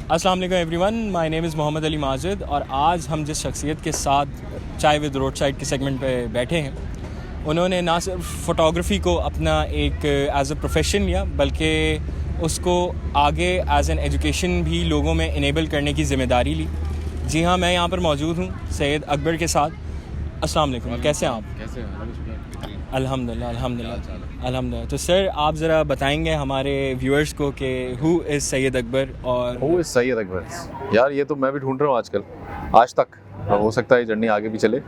अस्सलाम वालेकुम everyone, my name is Mohammed Ali Majid और आज हम जिस शख्सियत के साथ चाय विद रोड साइड के सेगमेंट पे बैठे हैं, उन्होंने ना सिर्फ फ़ोटोग्राफ़ी को अपना एक एज अ प्रोफेशन लिया बल्कि उसको आगे एज एन एजुकेशन भी लोगों में इनेबल करने की ज़िम्मेदारी ली। जी हाँ, मैं यहाँ पर मौजूद हूँ सैयद अकबर के साथ। अस्सलाम वालेकुम, कैसे हैं आप? कैसे हैं? अल्हम्दुलिल्लाह। तो सर, आप ज़रा बताएंगे हमारे व्यूअर्स को कि हु इज़ सैयद अकबर और हु इज़ सैयद अकबर? यार ये तो मैं भी ढूंढ रहा हूँ आजकल, आज तक। हो सकता है जर्नी आगे भी चले।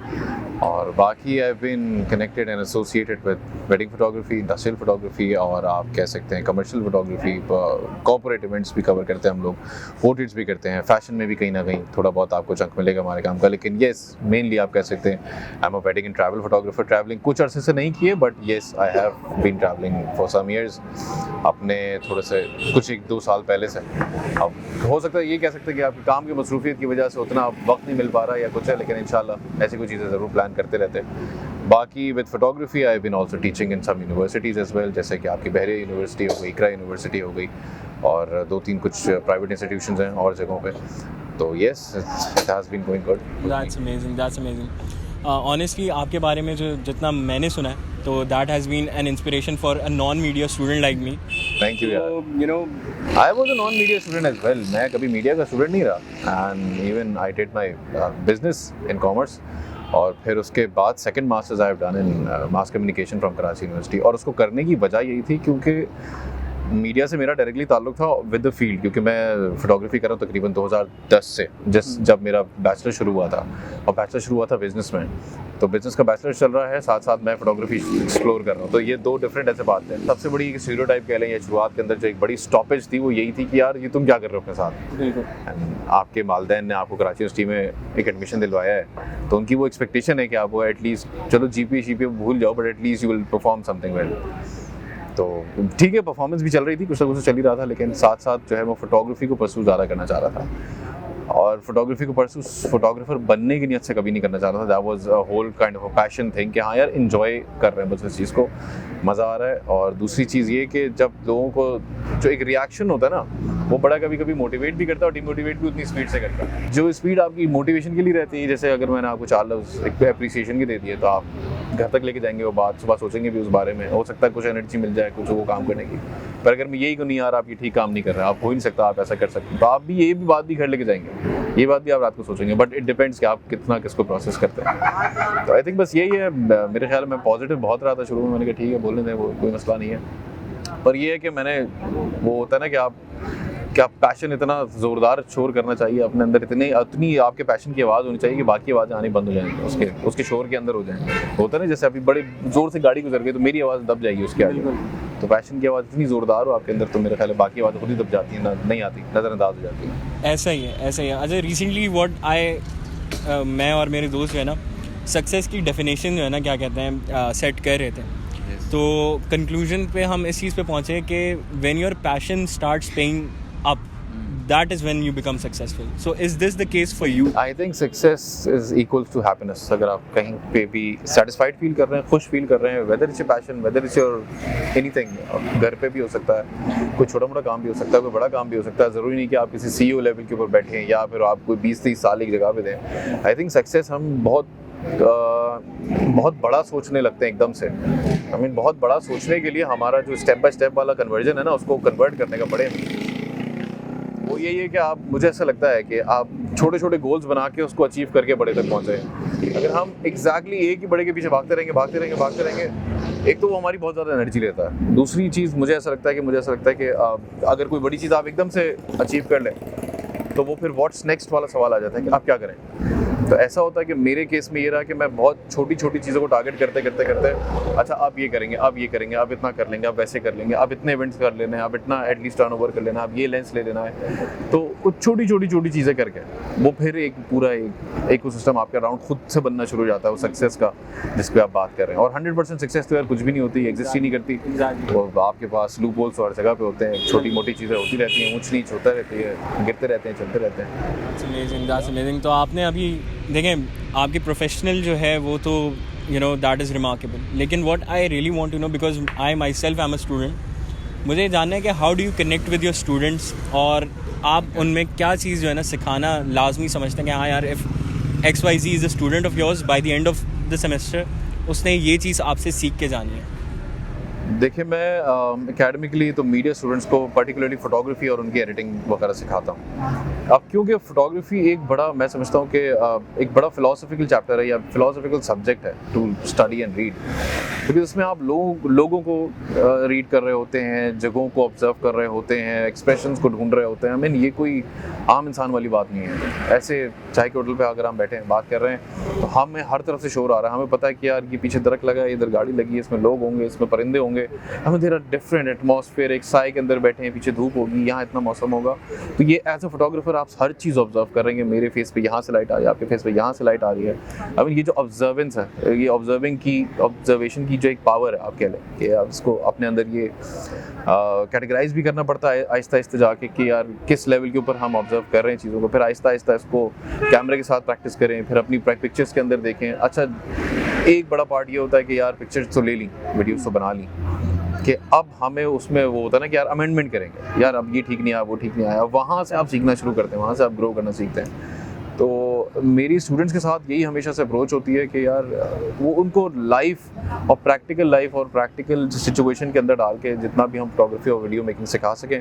और बाकी I have been connected and associated with wedding photography, industrial photography और आप कह सकते हैं कमर्शियल फोटोग्राफी, कॉर्पोरेट इवेंट्स भी कवर करते हैं हम लोग, पोर्ट्रेट्स भी करते हैं, फैशन में भी कहीं ना कहीं थोड़ा बहुत आपको चंक मिलेगा हमारे काम का। लेकिन येस, मेनली आप कह सकते हैं I am a wedding and travel photographer. Travelling कुछ अरसे से नहीं किए, but yes I have been travelling for some years, अपने थोड़े से कुछ 1-2 साल पहले से। अब हो सकता है ये कह सकते हैं कि आपके काम की मसरूफियत की वजह से उतना वक्त नहीं मिल पा रहा या कुछ है, लेकिन इंशाल्लाह ऐसी कोई चीज़ें ज़रूर प्लान करते रहते हैं। बाकी with photography I have been also teaching in some universities as well, जैसे कि आपकी बहरिया यूनिवर्सिटी हो गई, इकरा यूनिवर्सिटी हो गई और 2-3 कुछ प्राइवेट इंस्टीट्यूशंस हैं और जगहों पे। तो yes, it has been going good. That's amazing. Honestly आपके बारे में जो जितना मैंने सुना है, तो that has been an inspiration for a non media student like me. Thank you यार। You know, I was a non media student as well. मैं कभी मीडिया का स्टूडेंट नहीं रहा and even I did my business in commerce और फिर उसके बाद second masters I have done in mass communication from Karachi university. और उसको करने की वजह यही थी क्योंकि मीडिया से मेरा डायरेक्टली ताल्लुक था विद द फील्ड, क्योंकि मैं फोटोग्राफी कर रहा हूँ तकरीबन 2010 से, जब मेरा बैचलर शुरू हुआ था। और बैचलर शुरू हुआ था बिज़नेस में, तो बिज़नेस का बैचलर चल रहा है, साथ साथ मैं फोटोग्राफी एक्सप्लोर कर रहा हूँ। तो ये 2 डिफरेंट ऐसे बात है। सबसे बड़ी स्टीरियोटाइप कह लें या शुरुआत के अंदर जो एक बड़ी स्टॉपेज थी वो यही थी कि यार ये तुम क्या कर रहे हो अपने साथ। आपके वालिदैन ने आपको कराची यूनिवर्सिटी में एक एडमिशन दिलवाया है, तो उनकी वो एक्सपेक्टेशन है कि आप वो एटलीस्ट, चलो GPA भूल जाओ, but at least you will perform something well. तो ठीक है, परफॉर्मेंस भी चल रही थी, कुछ ना कुछ चल ही रहा था, लेकिन साथ साथ जो है मैं फोटोग्राफी को परस्यू ज़्यादा करना चाह रहा था। और फोटोग्राफी को परस्यू फोटोग्राफर बनने की नीयत से कभी नहीं करना चाह रहा था। That was a whole kind of a passion thing कि हाँ यार एंजॉय कर रहे हैं बस इस चीज़ को, मज़ा आ रहा है। और दूसरी चीज़ ये कि जब लोगों को जो एक रिएक्शन होता है ना, वो बड़ा कभी कभी मोटिवेट भी करता है और डिमोटिवेट भी उतनी स्पीड से करता है। जो स्पीड आपकी मोटिवेशन के लिए रहती है, जैसे अगर मैंने आपको 4 लफ्ज़ एक एप्रिसिएशन की दे दी है, तो आप घर तक लेके जाएंगे वो बात, सुबह सोचेंगे भी उस बारे में, हो सकता है कुछ एनर्जी मिल जाए कुछ वो काम करने की। पर अगर मैं यही को नहीं, यार आप ये ठीक काम नहीं कर रहे, आप हो ही नहीं सकता, आप ऐसा कर सकते, तो आप भी ये भी बात भी घर लेके जाएंगे, ये बात भी आप रात को सोचेंगे। बट इट डिपेंड्स कि आप कितना किसको प्रोसेस करते हैं। तो आई थिंक बस यही है। मेरे ख्याल में पॉजिटिव बहुत रहा था शुरू में, मैंने कहा ठीक है बोलने दें, वो कोई मसला नहीं है। पर ये है कि मैंने, वो होता है ना कि आप पैशन इतना ज़ोरदार शोर करना चाहिए अपने अंदर, इतनी आपके पैशन की आवाज़ होनी चाहिए कि बाकी आवाज़ें आनी बंद हो जाएंगी, उसके शोर के अंदर हो जाएंगे। होता है ना, जैसे अभी बड़े ज़ोर से गाड़ी गुजर गई तो मेरी आवाज़ दब जाएगी उसके आगे। तो पैशन की आवाज़ इतनी ज़ोरदार हो आपके अंदर, तो मेरे ख्याल है बाकी आवाज़ें खुद ही दब जाती हैं, नहीं आती, नज़रअंदाज हो जाती है। ऐसा ही है। अच्छा, रिसेंटली मैं और मेरे दोस्त जो है ना, सक्सेस की डेफिनेशन जो है ना, क्या कहते हैं, सेट कर रहे थे। तो कंक्लूजन पे हम इस चीज़ पे पहुँचे कि when your passion starts paying up, that is when you become successful. So is this the case for you? I think success is equals to happiness. अगर आप कहीं पे भी satisfied feel कर रहे हैं, खुश feel कर रहे हैं, whether it's your passion, whether it's your anything, घर पे भी हो सकता है, कोई छोटा मोटा काम भी हो सकता है, कोई बड़ा काम भी हो सकता है, ज़रूरी नहीं कि आप किसी CEO लेवल के ऊपर बैठे हैं या फिर आप कोई 20-30 साल की जगह पे दें। I think success हम बहुत बड़ा सोचने लगते हैं एकदम से। बहुत बड़ा सोचने के लिए हमारा जो स्टेप बाय स्टेप वाला कन्वर्जन है ना, उसको कन्वर्ट करने का पड़े। वो यही है कि आप, मुझे ऐसा लगता है कि आप छोटे छोटे गोल्स बना के उसको अचीव करके बड़े तक पहुँचे। अगर हम एग्जैक्टली एक ही बड़े के पीछे भागते रहेंगे, एक तो वो हमारी बहुत ज़्यादा एनर्जी लेता है। दूसरी चीज़ मुझे ऐसा लगता है कि अगर कोई बड़ी चीज़ आप एकदम से अचीव कर लें, तो वो फिर व्हाट्स नेक्स्ट वाला सवाल आ जाता है कि आप क्या करें। तो ऐसा होता है कि मेरे केस में ये रहा कि मैं बहुत छोटी छोटी चीज़ों को टारगेट करते, अच्छा आप ये करेंगे, आप इतना कर लेंगे, आप वैसे कर लेंगे, आप इतने इवेंट्स कर लेने हैं, आप इतना एटलीस्ट टर्नओवर कर लेना, आप ये लेंस ले लेना है। तो कुछ छोटी छोटी चीज़ें करके वो फिर एक पूरा एक इकोसिस्टम आपका अराउंड खुद से बनना शुरू हो जाता है, वो सक्सेस का जिस पे आप बात कर रहे हैं। और 100% सक्सेस तो यार कुछ भी नहीं होती, एग्जिस्ट ही नहीं करती। वो आपके पास लूप होल्स और जगह पे होते हैं, छोटी मोटी चीज़ें होती रहती हैं, ऊंच नीच होता रहती है, गिरते रहते हैं, चलते रहते हैं। That's amazing. तो आपने अभी देखें, आपकी प्रोफेशनल जो है वो तो दैट इज़ रिमार्केबल, लेकिन what I really want to know, because I myself I am a student, मुझे जानना है कि how do you connect with your students और आप उनमें क्या चीज़ जो है ना सिखाना लाजमी समझते हैं कि हाँ यार, if XYZ is a student of yours, by the end of the semester उसने ये चीज़ आपसे सीख के जानी है? देखिए, मैं एकेडमिकली तो मीडिया स्टूडेंट्स को पर्टिकुलरली फोटोग्राफी और उनकी एडिटिंग वगैरह सिखाता हूँ। अब क्योंकि फोटोग्राफी एक बड़ा, मैं समझता हूँ कि एक बड़ा फिलोसफिकल चैप्टर है या फिलोसफिकल सब्जेक्ट है टू स्टडी एंड रीड, क्योंकि उसमें आप लोगों को रीड कर रहे होते हैं, जगहों को ऑब्जर्व कर रहे होते हैं, एक्सप्रेशंस को ढूंढ रहे होते हैं। आई मीन, ये कोई आम इंसान वाली बात नहीं है। ऐसे चाय के होटल पे अगर हम बैठे हैं, बात कर रहे हैं, तो हमें हर तरफ से शोर आ रहा है। हमें पता है कि यार ये पीछे दरख्त लगा है, इधर गाड़ी लगी है, इसमें लोग होंगे, इसमें परिंदे होंगे। हमें देर आर डिफरेंट एटमॉस्फेयर, एक साए के अंदर बैठे हैं, पीछे धूप होगी, यहाँ इतना मौसम होगा। तो ये एज अ फोटोग्राफर आप हर चीज़ ऑब्जर्व कर रहे हैं। मेरे फेस पे यहाँ से लाइट आ रही है, आपके फेस पे यहाँ से लाइट आ रही है। आई मीन, ये जो ऑब्जर्वेंस है, ये ऑब्जर्वेशन की जो एक पावर है, आप कह लें कि आप इसको अपने अंदर ये कैटेगराइज भी करना पड़ता है आहिस्ता आहिस्ता जाके कि यार किस लेवल के ऊपर हम ऑब्जर्व कर रहे हैं चीज़ों को। फिर आहिस्ता आहिस्ता इसको कैमरे के साथ प्रैक्टिस करें, फिर अपनी पिक्चर्स के अंदर देखें। अच्छा, एक बड़ा पार्ट ये होता है कि यार पिक्चर्स तो ले ली, वीडियोस तो बना ली, कि अब हमें उसमें वो होता है ना कि यार अमेंडमेंट करेंगे, यार अब ये ठीक नहीं आया, वो ठीक नहीं आया। वहाँ से आप सीखना शुरू करते हैं, वहाँ से आप ग्रो करना सीखते हैं। तो मेरी स्टूडेंट्स के साथ यही हमेशा से अप्रोच होती है कि यार वो उनको लाइफ और प्रैक्टिकल सिचुएशन के अंदर डाल के जितना भी हम फोटोग्राफी और वीडियो मेकिंग सिखा सकें।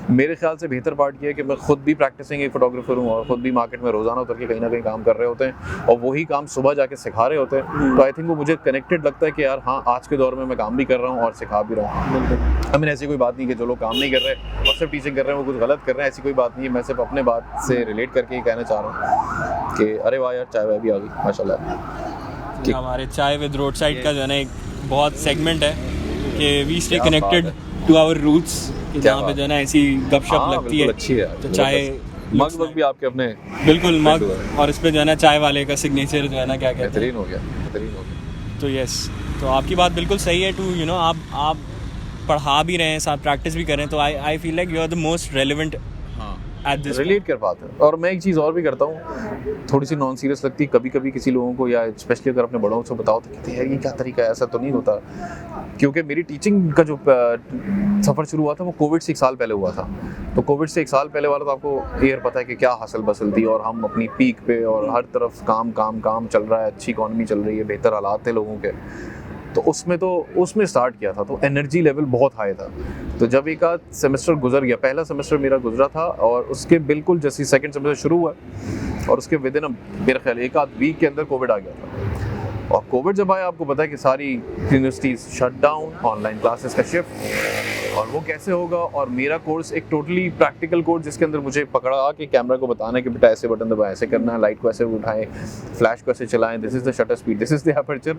मेरे ख्याल से बेहतर पार्ट ये है कि मैं खुद भी प्रैक्टिसिंग एक फोटोग्राफर हूँ और ख़ुद भी मार्केट में रोज़ाना उतर के कहीं ना कहीं काम कर रहे होते हैं और वही काम सुबह जाके सिखा रहे होते हैं। तो आई थिंक वो मुझे कनेक्टेड लगता है कि यार हाँ, आज के दौर में मैं काम भी कर रहा हूँ और सिखा भी रहा हूँ। आई मीन, ऐसी कोई बात नहीं कि जो लोग काम नहीं कर रहे और सिर्फ टीचिंग कर रहे हैं वो कुछ गलत कर रहे हैं, ऐसी कोई बात नहीं है। मैं सिर्फ अपने बात से रिलेट करके ही कहना चाह रहा हूँ कि अरे वाह यार, चाय वाय भी आ गई माशाल्लाह। हमारे चाय विद रोड साइड का जो है ना एक बहुत सेगमेंट है कि we stay connected to our roots, जहाँ पे जो है ना ऐसी गपशप लगती है। अच्छी है। तो चाय मग भी आपके अपने बिल्कुल मग, और इस पे जो है ना चाय वाले का सिग्नेचर जो है ना क्या कहते हैं, बेहतरीन हो गया। तो यस, तो आपकी बात बिल्कुल सही है। टू आप पढ़ा भी रहे हैं, साथ प्रैक्टिस भी कर रहे हैं, तो I feel like you are the most relevant at this, relate कर पाते हैं। और मैं एक चीज़ और भी करता हूँ, थोड़ी सी नॉन सीरियस लगती है कभी कभी किसी लोगों को, या स्पेशली अगर अपने बड़ों से बताओ तो कहते हैं यार ये क्या तरीका है, ऐसा तो नहीं होता। क्योंकि मेरी टीचिंग का जो सफ़र शुरू हुआ था वो कोविड से 1 साल पहले हुआ था। तो कोविड से 1 साल पहले वाला तो आपको क्लियर पता है कि क्या हसल बसल थी, और हम अपनी पीक पे और हर तरफ काम चल रहा है, अच्छी इकॉनमी चल रही है, बेहतर हालात थे लोगों के। तो उसमें स्टार्ट किया था, तो एनर्जी लेवल बहुत हाई था। तो जब एक आध सेमेस्टर गुजर गया, पहला सेमेस्टर मेरा गुजरा था और उसके बिल्कुल जैसे सेकंड सेमेस्टर शुरू हुआ और उसके विद इन मेरा ख्याल 1 आध वीक के अंदर कोविड आ गया था। और कोविड जब आया, आपको पता है कि सारी universities shut down, online classes का शिफ्ट, और वो कैसे होगा। और मेरा कोर्स एक टोटली प्रैक्टिकल कोर्स, जिसके अंदर मुझे पकड़ा कि कैमरा को बताना है कि बेटा ऐसे बटन दबाएं, ऐसे करना है, लाइट को ऐसे उठाएं, फ्लैश को ऐसे चलाएं, this is the shutter speed, this is the aperture.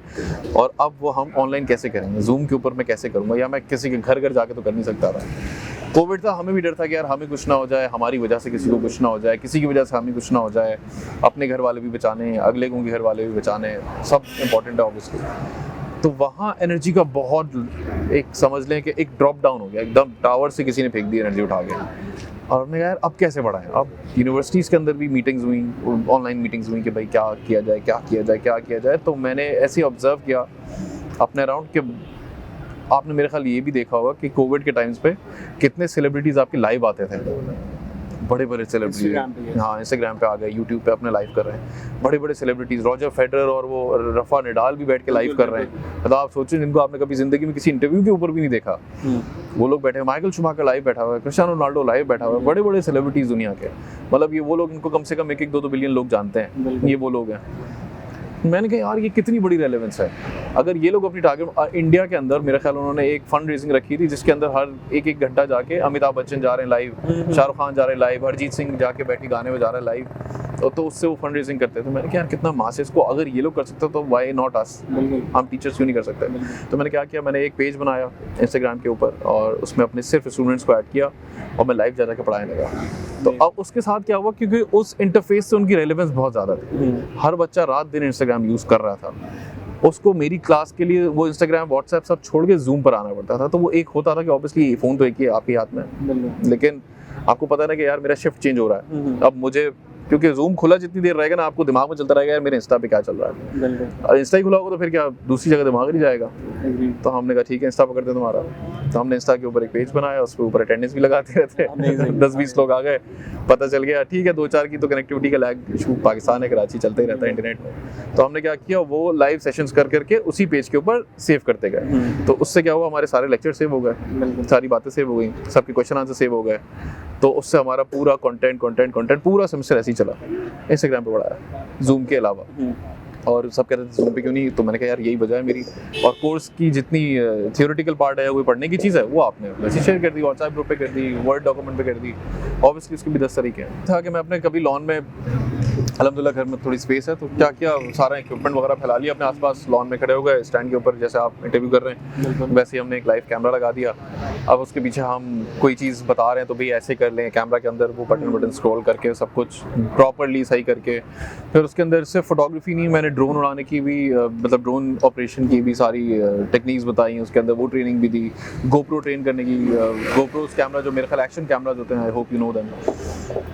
और अब वो हम ऑनलाइन कैसे करेंगे, जूम के ऊपर मैं कैसे करूँगा, या मैं किसी के घर जाके तो कर नहीं सकता था। कोविड था, हमें भी डर था कि यार हमें कुछ ना हो जाए, हमारी वजह से किसी को कुछ ना हो जाए, किसी की वजह से हमें कुछ ना हो जाए, अपने घर वाले भी बचाने, अगले के घर वाले भी बचाने, सब इम्पोर्टेंट है ऑब्वियसली। तो वहाँ एनर्जी का बहुत, एक समझ लें कि एक ड्रॉप डाउन हो गया, एकदम टावर से किसी ने फेंक दी एनर्जी उठा के। और हमने कहा यार अब कैसे बढ़ाएं। अब यूनिवर्सिटीज़ के अंदर भी मीटिंग्स हुई, ऑनलाइन मीटिंग्स हुई कि भाई क्या किया जाए। तो मैंने ऐसे ऑब्जर्व किया अपने अराउंड कि आपने मेरे ख्याल ये भी देखा होगा कि कोविड के टाइम्स पे कितने सेलिब्रिटीज़ आपके लाइव आते थे, बड़े सेलिब्रिटीज। हाँ, इंस्टाग्राम पे आ गए, यूट्यूब पे अपने लाइव कर रहे हैं बड़े सेलिब्रिटीज़। रॉजर फेडरर और वो रफा नडाल भी बैठ के लाइव कर रहे हैं। मतलब आप सोचें, जिनको आपने कभी ज़िंदगी में किसी इंटरव्यू के ऊपर भी नहीं देखा, वो लोग बैठे हैं। माइकल शूमाकर लाइव बैठा हुआ है, क्रिस्टियानो रोनाल्डो लाइव बैठा हुआ है, बड़े सेलिब्रिटीज़ दुनिया के। मतलब ये वो लोग, इनको कम से कम 1-2 बिलियन लोग जानते हैं, ये वो लोग हैं। मैंने कहा यार ये कितनी बड़ी रेलेवेंस है। अगर ये लोग अपनी टारगेट, इंडिया के अंदर मेरे ख्याल उन्होंने एक फंड रेजिंग रखी थी जिसके अंदर हर एक घंटा जाके अमिताभ बच्चन जा रहे हैं लाइव, शाहरुख खान जा रहे हैं लाइव, अरिजीत सिंह जाके बैठी गाने में जा रहा है लाइव, तो उससे वो फंड रेजिंग करते थे। मैंने कहा यार कितना मास है इसको, अगर ये लोग कर सकते तो वाई नॉट अस, हम टीचर्स क्यों नहीं कर सकते। तो मैंने क्या किया, मैंने एक पेज बनाया इंस्टाग्राम के ऊपर और उसमें अपने सिर्फ स्टूडेंट्स को ऐड किया और मैं लाइव जा के पढ़ाने लगा। तो अब उसके साथ क्या हुआ, क्योंकि उस इंटरफेस से उनकी रेलेवेंस बहुत ज़्यादा थी। हर बच्चा रात दिन इंस्टाग्राम यूज़ कर रहा था, उसको मेरी क्लास के लिए वो इंस्टाग्राम व्हाट्सएप सब छोड़ के जूम पर आना पड़ता था। तो वो एक होता था कि ऑब्वियसली फ़ोन तो एक ही आपके हाथ में, लेकिन आपको पता है ना कि यार मेरा शिफ्ट चेंज हो रहा है। अब मुझे, क्योंकि जूम खुला जितनी देर रहेगा ना, आपको दिमाग में चलता रहेगा यार मेरे इंस्टा पे क्या चल रहा है। इंस्टा ही खुला होगा तो फिर क्या दूसरी जगह दिमाग नहीं जाएगा। तो हमने कहा ठीक है, इंस्टा पकड़ते तुम्हारा। तो हमने इंस्टा के ऊपर एक पेज बनाया, उसके ऊपर अटेंडेंस भी लगाते रहते 10-20 लोग आ गए, पता चल गया ठीक है 2-4 की तो कनेक्टिविटी का लैग इशू पाकिस्तान है, कराची चलता ही रहता है इंटरनेट में। तो हमने क्या किया, वो लाइव सेशंस कर करके उसी पेज के ऊपर सेव करते गए। तो उससे क्या हुआ, हमारे सारे लेक्चर सेव हो गए, सारी बातें सेव हो गई, सबके क्वेश्चन आंसर सेव हो गए। तो उससे हमारा पूरा कंटेंट पूरा सेमेस्टर ऐसे ही चला, इंस्टाग्राम पे बढ़ाया जूम के अलावा। और सब कह रहे थे जूम पे क्यों नहीं, तो मैंने कहा यार यही वजह है मेरी। और कोर्स की जितनी थियोरेटिकल पार्ट है या कोई पढ़ने की चीज़ है वो आपने वैसे शेयर कर दी, व्हाट्सएप ग्रुप पे कर दी, वर्ड डॉक्यूमेंट पे कर दी। ऑब्वियसली उसके भी 10 तरीके हैं। था कि मैं अपने कभी लॉन में, अल्हम्दुलिल्लाह घर में थोड़ी स्पेस है, तो क्या किया, सारा इक्विपमेंट वगैरह फैला लिया अपने आसपास, लॉन में खड़े हो गए स्टैंड के ऊपर, जैसे आप इंटरव्यू कर रहे हैं वैसे ही हमने एक लाइव कैमरा लगा दिया। अब उसके पीछे हम कोई चीज़ बता रहे हैं तो भाई ऐसे कर लें, कैमरा के अंदर वो बटन स्क्रॉल करके सब कुछ प्रॉपरली सही करके। फिर उसके अंदर सिर्फ फोटोग्राफी नहीं, मैंने ड्रोन उड़ाने की भी मतलब ड्रोन ऑपरेशन की भी सारी टेक्निक्स बताई, उसके अंदर वो ट्रेनिंग भी दी। गोप्रो ट्रेन करने की, गोप्रो कैमरा जो मेरे ख्याल एक्शन कैमराज होते हैं, I hope you know them,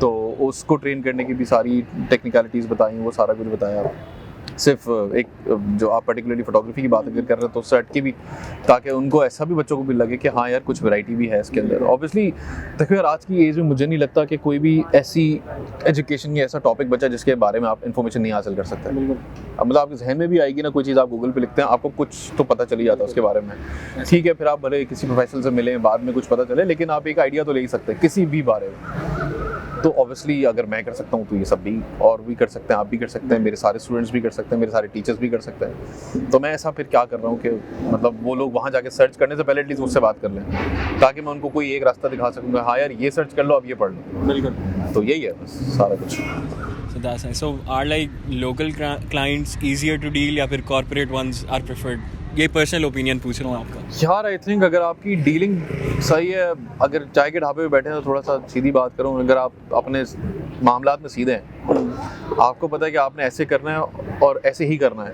तो उसको ट्रेन करने की भी सारी टेक्निकलिटीज़ बताई, वो सारा कुछ बताया। सिर्फ एक जो आप पर्टिकुलरली फोटोग्राफी की बात अगर कर रहे हैं तो उससे हट के भी, ताकि उनको ऐसा भी बच्चों को भी लगे कि हाँ यार कुछ वैरायटी भी है इसके अंदर। ऑब्वियसली देखो यार आज की एज में मुझे नहीं लगता कि कोई भी ऐसी एजुकेशन या ऐसा टॉपिक बचा जिसके बारे में आप इन्फॉर्मेशन नहीं हासिल कर सकते। अब मतलब आपके जहन में भी आएगी ना कोई चीज़, आप गूगल पे लिखते हैं आपको कुछ तो पता चली जाता है उसके बारे में। ठीक है, फिर आप भले किसी प्रोफेशनल से मिलें बाद में कुछ पता चले, लेकिन आप एक आइडिया तो ले ही सकते हैं किसी भी बारे में। तो ऑब्वियसली अगर मैं कर सकता हूँ तो ये सब भी और भी कर सकते हैं, आप भी कर सकते हैं, मेरे सारे स्टूडेंट्स भी कर सकते हैं, मेरे सारे टीचर्स भी कर सकते हैं। तो मैं ऐसा फिर क्या कर रहा हूँ कि मतलब वो लोग वहाँ जाके सर्च करने से पहले एटलीस्ट मुझसे बात कर लें, ताकि मैं उनको कोई एक रास्ता दिखा सकूँगा, हाँ यार ये सर्च कर लो, अब ये पढ़ लो। बिल्कुल, तो यही है बस सारा कुछ। So that's nice. So are like local clients easier to deal या फिर corporate ones are preferred? ये पर्सनल ओपिनियन पूछ रहा हूँ आपका। यार आई थिंक अगर आपकी डीलिंग सही है, अगर चाय के ढाबे पे बैठे हैं तो थोड़ा सा सीधी बात करूँ, अगर आप अपने मामलात में सीधे हैं, आपको पता है कि आपने ऐसे करना है और ऐसे ही करना है,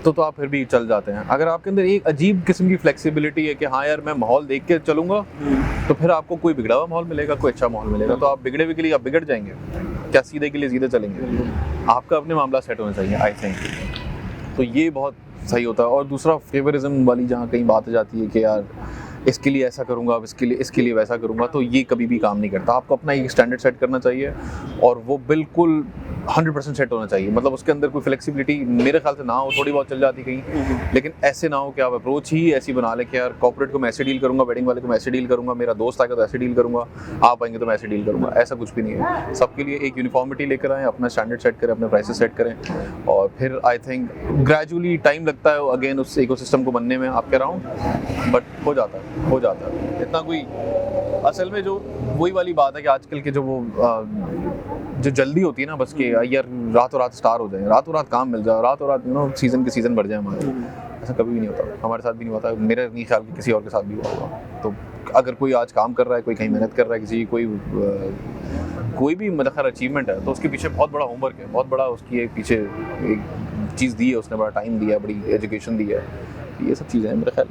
तो आप फिर भी चल जाते हैं। अगर आपके अंदर एक अजीब किस्म की फ्लेक्सिबिलिटी है कि हाँ यार मैं माहौल देख के चलूँगा, तो फिर आपको कोई बिगड़ा हुआ माहौल मिलेगा, कोई अच्छा माहौल मिलेगा, तो आप बिगड़े हुए के लिए आप बिगड़ जाएंगे, क्या सीधे के लिए सीधे चलेंगे। आपका अपने मामला सेट होना चाहिए आई थिंक, तो ये बहुत सही होता है। और दूसरा फेवरिज्म वाली जहाँ कहीं बात आ जाती है कि यार इसके लिए ऐसा करूँगा, अब इसके लिए वैसा करूँगा, तो ये कभी भी काम नहीं करता। आपको अपना एक स्टैंडर्ड सेट करना चाहिए और वो बिल्कुल 100% सेट होना चाहिए। मतलब उसके अंदर कोई फ्लेक्सिबिलिटी मेरे ख्याल से ना हो, थोड़ी बहुत चल जाती कहीं, लेकिन ऐसे ना हो कि आप अप्रोच ही ऐसी बना ले कि यार कॉर्पोरेट को मैं ऐसे डील करूँगा, वेडिंग वाले को मैं ऐसे डील करूँगा, मेरा दोस्त आएगा तो ऐसे डील करूँगा, आप आएंगे तो मैं ऐसे डील करूँगा। ऐसा कुछ भी नहीं है। सबके लिए एक यूनिफॉर्मिटी लेकर आएँ, अपना स्टैंडर्ड सेट करें, अपने प्राइसेस सेट करें, और फिर आई थिंक ग्रेजुअली टाइम लगता है अगेन उस इकोसिस्टम को बनने में, आप कह रहा हूँ, बट हो जाता है इतना कोई। असल में जो वही वाली बात है कि आजकल के जो जल्दी होती है ना बस के यार रातों रात स्टार हो जाए, रातों रात काम मिल जाए, रातों रात सीज़न के सीज़न बढ़ जाए हमारे, ऐसा कभी भी नहीं होता। हमारे साथ भी नहीं होता, मेरे नहीं ख्याल कि किसी और के साथ भी हुआ होगा। तो अगर कोई आज काम कर रहा है, कोई कहीं मेहनत कर रहा है, किसी कोई भी मतलब अचीवमेंट है, तो उसके पीछे बहुत बड़ा होमवर्क है, बहुत बड़ा उसकी एक पीछे एक चीज़ दी है, उसने बड़ा टाइम दिया, बड़ी एजुकेशन दी है, ये सब चीज़ें हैं मेरे ख्याल।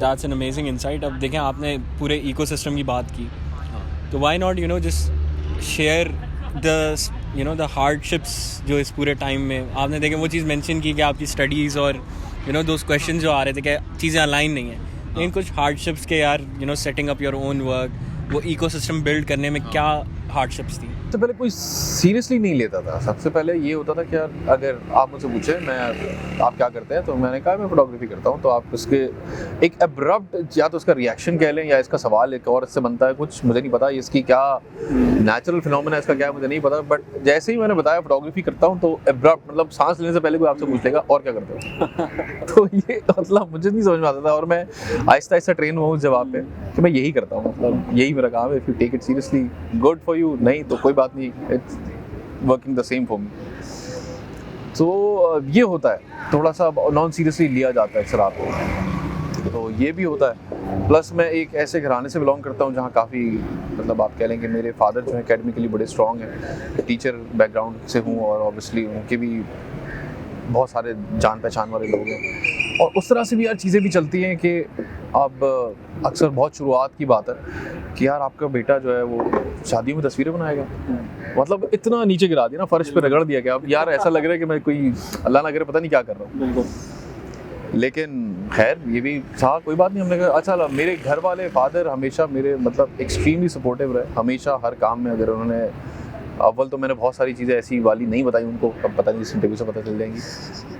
That's an amazing insight. अब देखें आपने पूरे इकोसिस्टम की बात की, तो why not just share the hardships जो इस पूरे टाइम में आपने देखे, वो चीज़ मेंशन की कि आपकी स्टडीज़ और those questions जो आ रहे थे कि चीज़ें अलाइन नहीं है, लेकिन कुछ हार्डशिप्स के यार setting up your own work, वो इकोसिस्टम बिल्ड करने में क्या हार्डशिप्स थी? सबसे पहले कोई सीरियसली नहीं लेता था। सबसे पहले ये होता था कि यार अगर आप मुझसे पूछे आप क्या करते हैं, तो मैंने कहा मैं फोटोग्राफी करता हूँ, तो आप उसके एक एब्रप्ट या तो उसका रिएक्शन कह लें या इसका सवाल एक और इससे बनता है कुछ, मुझे नहीं पता इसकी क्या नेचुरल फिनोमेना है, इसका क्या मुझे नहीं पता, बट जैसे ही मैंने बताया फोटोग्राफी करता हूँ, तो एब्रप्ट मतलब सांस लेने से पहले कोई आपसे पूछ लेगा और क्या करते हो तो ये मतलब मुझे नहीं समझ में आता था, और मैं आहिस्ता आहिस्ता ट्रेन हुआ उस जवाब पे कि मैं यही करता हूँ, मतलब यही मेरा काम है। If you take it seriously good for you, नहीं तो कोई बात नहीं, it's working the same for me. तो ये होता है, थोड़ा सा नॉन सीरियसली लिया जाता है अक्सर आपको, तो ये भी होता है। प्लस मैं एक ऐसे घराने से बिलोंग करता हूँ जहाँ काफ़ी मतलब आप कह लें कि मेरे फादर जो है एकेडमिकली बड़े स्ट्रॉन्ग हैं, टीचर बैकग्राउंड से हूँ, और ऑब्वियसली उनके भी बहुत सारे जान पहचान वाले लोग हैं, और उस तरह से भी यार चीज़ें भी चलती हैं कि अब अक्सर बहुत शुरुआत की बात है कि यार आपका बेटा जो है वो शादियों में तस्वीरें बनाएगा, मतलब इतना नीचे गिरा दिया ना, फर्श पे रगड़ दिया कि अब यार ऐसा लग रहा है कि मैं कोई अल्लाह ना करे पता नहीं क्या कर रहा हूँ। लेकिन खैर ये भी था, कोई बात नहीं। हमने कहा अच्छा मेरे घर वाले फादर हमेशा मेरे मतलब एक्सट्रीमली सपोर्टिव रहे, हमेशा हर काम में। अगर उन्होंने अव्वल तो मैंने बहुत सारी चीज़ें ऐसी वाली नहीं बताई उनको, अब पता नहीं इस इंटरव्यू से पता चल जाएंगी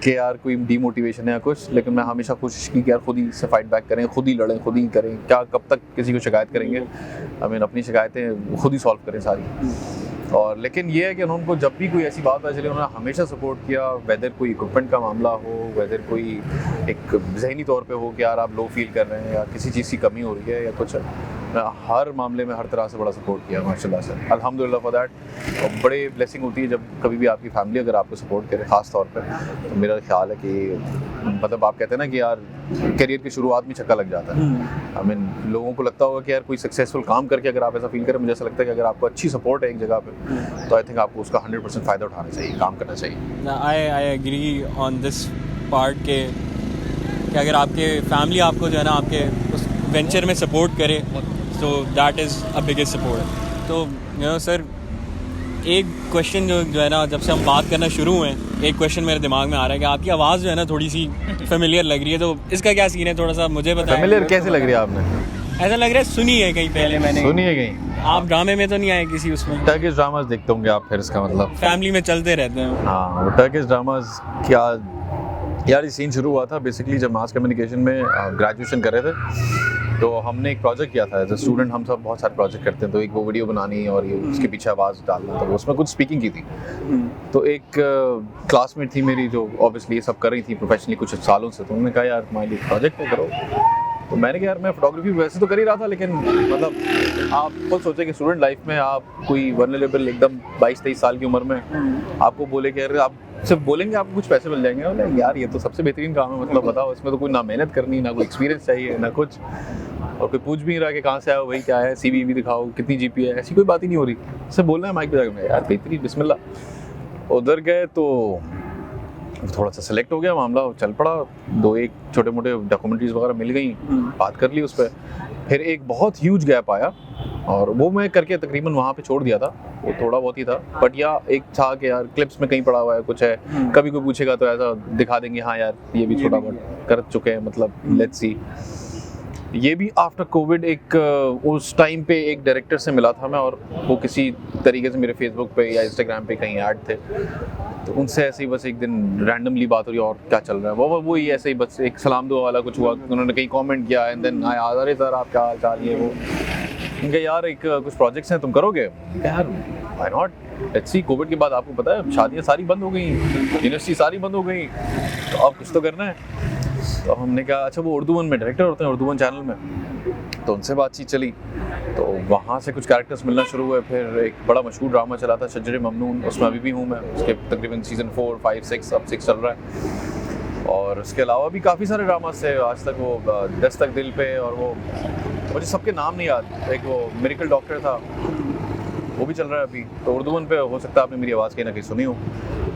कि यार कोई डीमोटिवेशन है या कुछ, लेकिन मैं हमेशा कोशिश की कि यार खुद ही से फाइट बैक करें, खुद ही लड़ें, खुद ही करें, क्या कब तक किसी को शिकायत करेंगे। आई मीन अपनी शिकायतें खुद ही सॉल्व करें सारी। और लेकिन ये है कि उनको जब भी कोई ऐसी बात आ चली उन्होंने हमेशा सपोर्ट किया, वेदर कोई इक्विपमेंट का मामला हो, वेदर कोई एक जहनी तौर पे हो कि यार आप लो फील कर रहे हैं या किसी चीज़ की कमी हो रही है या कुछ, हर मामले में हर तरह से बड़ा सपोर्ट किया माशाल्लाह से, अल्हम्दुलिल्लाह फॉर दैट। और बड़े ब्लेसिंग होती है जब कभी भी आपकी फैमिली अगर आपको सपोर्ट करे, ख़ास तौर पे। तो मेरा ख्याल है कि मतलब आप कहते हैं ना कि यार करियर की शुरुआत में छक्का लग जाता है। आई मीन लोगों को लगता होगा कि यार कोई सक्सेसफुल काम करके अगर आप ऐसा फील करें, मुझे ऐसा लगता है कि अगर आपको अच्छी सपोर्ट है एक जगह पे तो आई थिंक आपको उसका 100% फ़ायदा उठाना चाहिए, काम करना चाहिए। I agree on this part के कि अगर आपके फैमिली आपको जो है ना आपके उस वेंचर में सपोर्ट करे तो that is a biggest support. तो यू नो सर, एक क्वेश्चन जो है ना जब से हम बात करना शुरू हुए, एक क्वेश्चन मेरे दिमाग में आ रहा है कि आपकी आवाज़ जो है ना थोड़ी सी फेमिलियर लग रही है, तो इसका क्या सीन है, थोड़ा सा मुझे बताएं। फेमिलियर कैसे लग रही है आपने? ऐसा लग रहा है सुनी है कहीं पहले मैंने। सुनी है कहीं? आप ड्रामे में तो नहीं आए किसी उसमें? टर्किश ड्रामास देखते होंगे आप, फिर इसका मतलब फैमिली में चलते रहते हैं। हाँ, वो टर्किश ड्रामास क्या यार, ये सीन शुरू हुआ था बेसिकली जब मास कम्युनिकेशन में ग्रेजुएशन कर रहे थे। तो हमने एक प्रोजेक्ट किया था एज अ स्टूडेंट, हम सब बहुत सारे प्रोजेक्ट करते हैं, तो एक वो वीडियो बनानी और ये उसके पीछे आवाज़ डालना, तो उसमें कुछ स्पीकिंग की थी। तो एक क्लासमेट थी मेरी जो ऑब्वियसली ये सब कर रही थी प्रोफेशनली कुछ सालों से, तो उन्होंने कहा यार तुम्हारे लिए प्रोजेक्ट है, करो। तो मैंने कहा यार मैं फोटोग्राफी वैसे तो कर ही रहा था, लेकिन मतलब आप खुद सोचे कि स्टूडेंट लाइफ में आप कोई वल्नरेबल एकदम 22-23 साल की उम्र में आपको बोले कि यार आप सिर्फ बोलेंगे आपको कुछ पैसे मिल जाएंगे, बोले यार ये तो सबसे बेहतरीन काम है, मतलब बताओ इसमें तो कोई ना मेहनत करनी, ना कोई एक्सपीरियंस चाहिए, ना कुछ, और कोई पूछ भी नहीं रहा कि कहाँ से आया हो, वही क्या है, CV भी दिखाओ, कितनी GPA है, ऐसी कोई बात ही नहीं हो रही। सिर्फ बोलना है माइक पे जाकर यार बेहतरीन बिस्मिल्लाह। उधर गए तो थोड़ा सा सेलेक्ट हो गया मामला, चल पड़ा, 2-1 छोटे मोटे डॉक्यूमेंट्रीज वगैरह मिल गई, बात कर ली उस पर। फिर एक बहुत ह्यूज गैप आया और वो मैं करके तकरीबन वहाँ पे छोड़ दिया था, वो थोड़ा बहुत ही था, बट या एक था कि यार क्लिप्स में कहीं पड़ा हुआ है कुछ है, कभी कोई पूछेगा तो ऐसा दिखा देंगे हाँ यार ये भी छोटा बहुत कर चुके हैं, मतलब लेट्स सी। ये भी आफ्टर कोविड एक उस टाइम पे एक डायरेक्टर से मिला था मैं, और वो किसी तरीके से मेरे फेसबुक पे या इंस्टाग्राम पे कहीं ऐड थे, तो उनसे ऐसे ही बस एक दिन रैंडमली बात हो रही और क्या चल रहा है, वो ही ऐसे ही बस एक सलाम दुआ वाला कुछ हुआ, उन्होंने कहीं कमेंट किया एंड देन आया अरे सर आप क्या हाल चाल, ये वो। उनके यार एक कुछ प्रोजेक्ट्स हैं तुम करोगे? यार why not, let's see. Covid के बाद आपको पता है शादियाँ सारी बंद हो गई, यूनिवर्सिटी सारी बंद हो गई, तो अब कुछ तो करना है। तो हमने कहा अच्छा वो उर्दू वन में डायरेक्टर होते हैं, उर्दू वन चैनल में, तो उनसे बातचीत चली, तो वहाँ से कुछ कैरेक्टर्स मिलना शुरू हुए। फिर एक बड़ा मशहूर ड्रामा चला था शजर ममनून, उसमें अभी भी हूँ मैं, उसके तकरीबन सीज़न 4, 5, 6 अब 6 चल रहा है। और उसके अलावा भी काफ़ी सारे ड्रामास थे आज तक, वो 10 तक दिल पे, और वो मुझे सबके नाम नहीं याद, एक वो मिरेकल डॉक्टर था वो भी चल रहा है अभी। तो उर्दू वन पे हो सकता है आपने मेरी आवाज़ कहीं ना कहीं सुनी हो,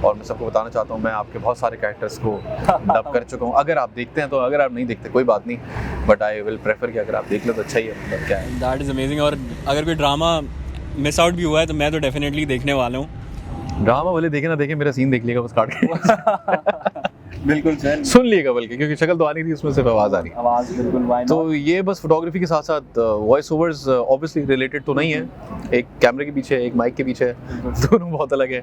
और मैं सबको बताना चाहता हूँ मैं आपके बहुत सारे कैरेक्टर्स को डब कर चुका हूँ। अगर आप देखते हैं तो, अगर आप नहीं देखते कोई बात नहीं, बट आई विल प्रेफर कि अगर आप देख लो तो अच्छा ही है, मतलब क्या है। That is amazing. और अगर कोई ड्रामा मिस आउट भी हुआ है तो मैं तो डेफिनेटली देखने वाला हूँ। ड्रामा वाले देखे ना देखे, मेरा सीन देख लिएगा बस काट के बिल्कुल सर, सुन लिएगा बल्कि, क्योंकि शक्ल तो आ नहीं थी उसमें, सिर्फ आवाज़ आ रही। आवाज़ बिल्कुल वाई तो ये बस फोटोग्राफी के साथ साथ वॉइस ओवर्स ऑब्वियसली रिलेटेड तो नहीं है, एक कैमरे के पीछे है, एक माइक के पीछे है, दोनों बहुत अलग है,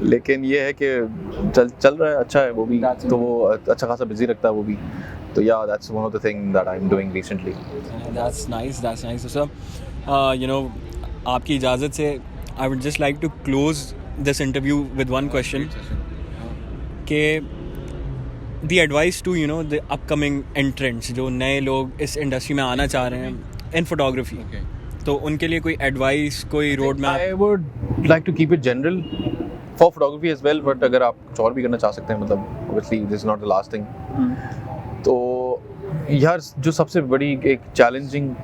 लेकिन ये है कि चल रहा है, अच्छा है वो भी, तो वो अच्छा खासा बिजी रखता है वो भी। तो या that's one of the thing that I am doing recently. That's nice. So you know आपकी इजाज़त से I would just like to close this interview with one question कि the advice to you know the upcoming entrants, जो नए लोग इस industry में आना चाह रहे हैं इन फोटोग्राफी, तो उनके लिए कोई एडवाइस, कोई road map? I would like to keep it general for photography as well, but अगर आप कुछ और भी करना चाह सकते हैं, मतलब obviously this is not the last thing. तो यार जो सबसे बड़ी एक चैलेंजिंग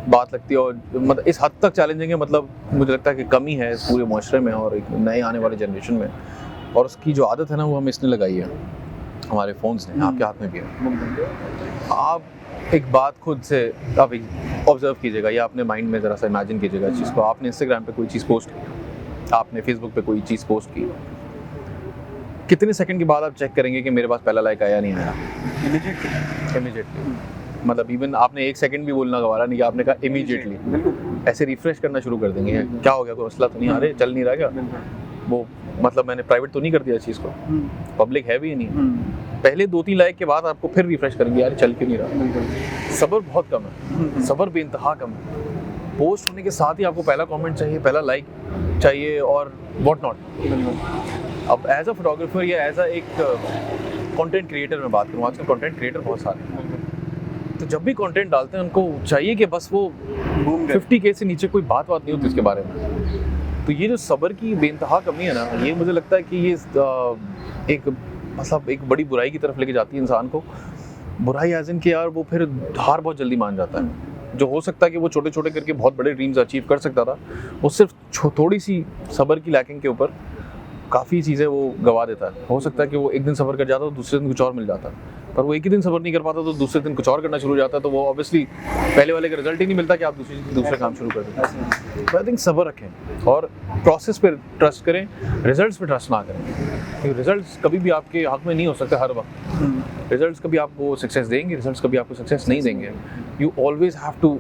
बात लगती है, और मतलब इस हद तक चैलेंजिंग है, मतलब मुझे लगता है कि कमी है इस पूरे माशरे में और एक नए आने वाले जनरेशन में, और उसकी जो आदत है ना वो हमें इसने लगाई है, हमारे फ़ोन्स ने, आपके हाथ में भी है। आप एक बात खुद से आप ऑब्जर्व कीजिएगा या अपने माइंड में ज़रा सा इमेजिन कीजिएगा इस चीज़ को। आपने इंस्टाग्राम पे कोई चीज़ पोस्ट की, आपने फेसबुक पे कोई चीज़ पोस्ट की, कितने सेकंड के बाद आप चेक करेंगे कि मेरे पास पहला लाइक आया नहीं आया? इमीडिएटली। मतलब इवन आपने 1 सेकंड भी बोलना गवारा नहीं कि आपने कहा इमीडिएटली। ऐसे रिफ्रेश करना शुरू कर देंगे, क्या हो गया, कोई मसला तो नहीं आ रहा, चल नहीं रहा क्या? वो मतलब मैंने प्राइवेट तो नहीं कर दिया इस चीज़ को, पब्लिक है भी नहीं। पहले 2-3 लाइक के बाद आपको फिर रिफ्रेश करेंगे, यार चल क्यों नहीं रहा? सब्र बहुत कम है, सब्र बेइंतहा कम है। पोस्ट होने के साथ ही आपको पहला कमेंट चाहिए, पहला लाइक चाहिए और व्हाट नॉट। अब एज अ फोटोग्राफर या एज अ एक कंटेंट क्रिएटर में बात करूँ, आजकल कंटेंट क्रिएटर बहुत सारे हैं, तो जब भी कंटेंट डालते हैं उनको चाहिए कि बस वो 50K से नीचे कोई बात नहीं होती इसके बारे में। तो ये जो सब्र की बेइंतहा कमी है ना, ये मुझे लगता है कि ये एक मतलब एक बड़ी बुराई की तरफ लेके जाती है इंसान को। बुराई एज इन कि यार वो फिर हार बहुत जल्दी मान जाता है। जो हो सकता है कि वो छोटे छोटे करके बहुत बड़े ड्रीम्स अचीव कर सकता था, वो सिर्फ थोड़ी सी सब्र की लैकिंग के ऊपर काफ़ी चीज़ें वो गवा देता है। हो सकता है कि वो एक दिन सब्र कर जाता तो दूसरे दिन कुछ और मिल जाता, पर वो एक ही दिन सब्र नहीं कर पाता तो दूसरे दिन कुछ और करना शुरू हो जाता है, तो वो ऑब्वियसली पहले वाले का रिजल्ट ही नहीं मिलता कि आप दूसरा काम शुरू कर देते हैं। तो आई थिंक सब्र रखें और प्रोसेस पे ट्रस्ट करें, रिजल्ट्स पे ट्रस्ट ना करें, क्योंकि रिजल्ट्स कभी भी आपके हक में नहीं हो सकते हर वक्त। रिजल्ट्स कभी आपको सक्सेस देंगे, रिजल्ट्स कभी आपको सक्सेस नहीं देंगे। You always have to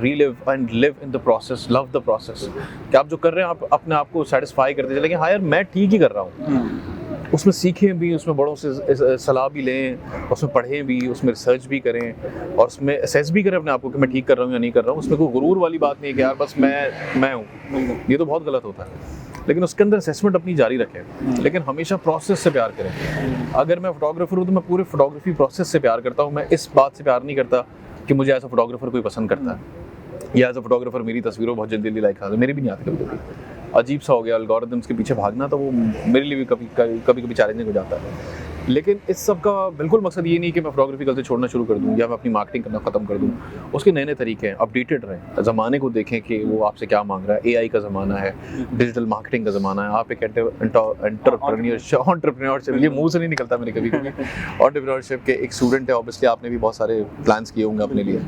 relive and live in the process, love the process. कि आप जो कर रहे हैं आप अपने आप को सेटिस्फाई करते चले कि हाँ यार मैं ठीक ही कर रहा हूँ। उसमें सीखें भी, उसमें बड़ों से सलाह भी लें, उसमें पढ़ें भी, उसमें रिसर्च भी करें और उसमें असेस भी करें अपने आप को कि मैं ठीक कर रहा हूँ या नहीं कर रहा हूँ। उसमें कोई गुरूर वाली बात नहीं है कि यार बस मैं हूँ, ये तो बहुत गलत होता है। लेकिन उसके अंदर असेसमेंट अपनी जारी रखें, लेकिन हमेशा प्रोसेस से प्यार करें। अगर मैं फोटोग्राफर हूँ तो मैं पूरे फोटोग्राफी प्रोसेस से प्यार करता हूँ। मैं इस बात से प्यार नहीं करता कि मुझे एज अ फोटोग्राफर कोई पसंद करता है या एज अ फोटोग्राफर मेरी तस्वीरों बहुत जल्दी लाइक आती है। मेरी भी नहीं आती, कभी अजीब सा हो गया एल्गोरिथम्स के पीछे भागना, तो वो मेरे लिए भी कभी चैलेंजिंग हो जाता है। लेकिन इस सब का बिल्कुल मकसद ये नहीं कि मैं फोटोग्राफी कल से छोड़ना शुरू कर दूं या मैं अपनी मार्केटिंग करना खत्म कर दूं। उसके नए नए तरीके हैं, अपडेटेड रहें, ज़माने को देखें कि वो आपसे क्या मांग रहा है। AI का ज़माना है, डिजिटल मार्केटिंग का ज़माना है। आप एक एंटरप्रेन्योरशिप, ये मुंह से नहीं निकलता मेरे कभी एंटरप्रेन्योरशिप के एक स्टूडेंट है, ऑब्वियसली आपने भी बहुत सारे प्लान्स किए होंगे अपने लिए।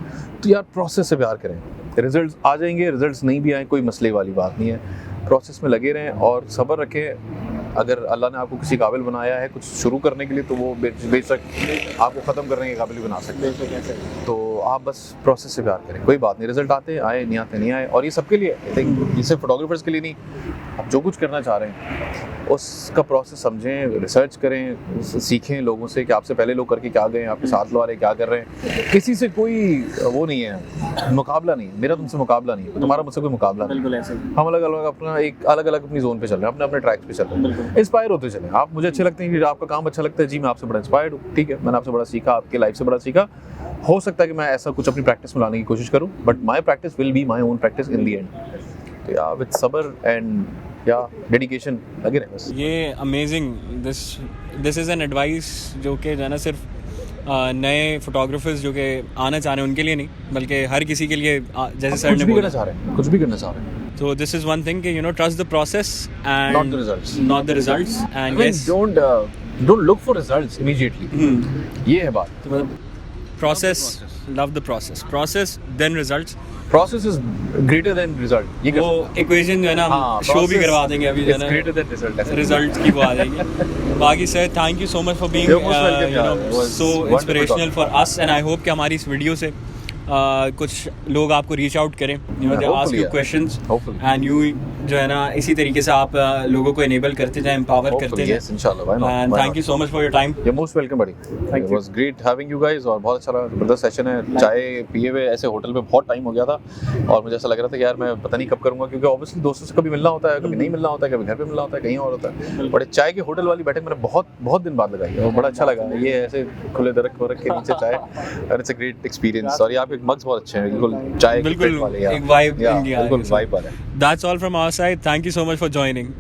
तो यार प्रोसेस से प्यार करें, रिजल्ट्स आ जाएंगे, रिजल्ट्स नहीं भी आए कोई मसले वाली बात नहीं है। प्रोसेस में लगे रहें और सब्र रखें। अगर अल्लाह ने आपको किसी काबिल बनाया है कुछ शुरू करने के लिए, तो वो बेशक आपको ख़त्म करने के काबिल भी बना सकते हैं। तो आप बस प्रोसेस से प्यार करें, कोई बात नहीं, रिजल्ट आते आए नहीं आते नहीं आए। और ये सबके लिए, आई थिंक ये सिर्फ फोटोग्राफर्स के लिए नहीं, आप जो कुछ करना चाह रहे हैं उसका प्रोसेस समझें, रिसर्च करें, सीखें लोगों से कि आपसे पहले लोग करके क्या गए, आपके साथ लो आ रहे क्या कर रहे हैं। किसी से कोई वो नहीं है, मुकाबला नहीं, मेरा तुमसे मुकाबला नहीं है, तुम्हारा मुझसे कोई मुकाबला नहीं। हम अलग अलग अपना एक अलग अलग अपनी जोन पे चल रहे हैं, अपने अपने ट्रैक्स पे चल रहे हैं, इंस्पायर होते चलें। आप मुझे अच्छे लगते हैं कि आपका काम अच्छा लगता है, जी मैं आपसे बड़ा इंस्पायर्ड हूँ, ठीक है, मैंने आपसे बड़ा सीखा, आपके लाइफ से बड़ा सीखा। हो सकता है कि मैं ऐसा कुछ अपनी प्रैक्टिस में लाने की कोशिश करूँ, but my practice will be my own practice in the and. तो या विद सब्र एंड या डेडिकेशन लगे रहें बस। ये amazing, this is an advice जो कि जो है ना सिर्फ नए फोटोग्राफर्स जो कि आना चाह रहे हैं उनके लिए नहीं, बल्कि हर किसी के लिए, जैसे सर ने बोला, कुछ भी करना चाह रहे हैं। So this is one thing कि trust the process and not the results. Not the results and I mean, yes, don't look for results immediately. ये है बात। तो मतलब process, love the process then results. Process is greater than result. ये वो equation जो है ना हम शो भी करवा देंगे अभी जो है ना, greater than result. Result की वो आ जाएगी। बाकी sir thank you so much for being so inspirational for us and I hope कि हमारी इस वीडियो से कुछ लोग आपको रीच आउट करें, they ask you questions and you जो है ना इसी तरीके से आप लोगों को इनेबल करते जाएं, एम्पावर करते जाएं। यस इंशाल्लाह। And thank you so much for your time. You most welcome बड़ी। It was great having you guys और बहुत अच्छा लगा, जबरदस्त सेशन है। चाय पिए हुए ऐसे होटल पे बहुत टाइम हो गया था और मुझे ऐसा लग रहा था कि यार मैं पता नहीं कब करूंगा, क्योंकि ऑब्वियसली दोस्तों से कभी मिलना होता है, कभी नहीं मिलना होता है, कभी घर पे मिलना होता है, कहीं और होता है। बट चाय के होटल वाली बैठक मैंने बहुत दिन बाद लगाई है और बड़ा अच्छा लगा। ये ऐसे खुले दरख्त के नीचे चाय और इट्स अ ग्रेट एक्सपीरियंस। और यहाँ पे मग्स बहुत अच्छे हैं, चाय बिल्कुल एक वाइब इंडिया, बिल्कुल वाइब वाला है। That's all from our side. Thank you so much for joining.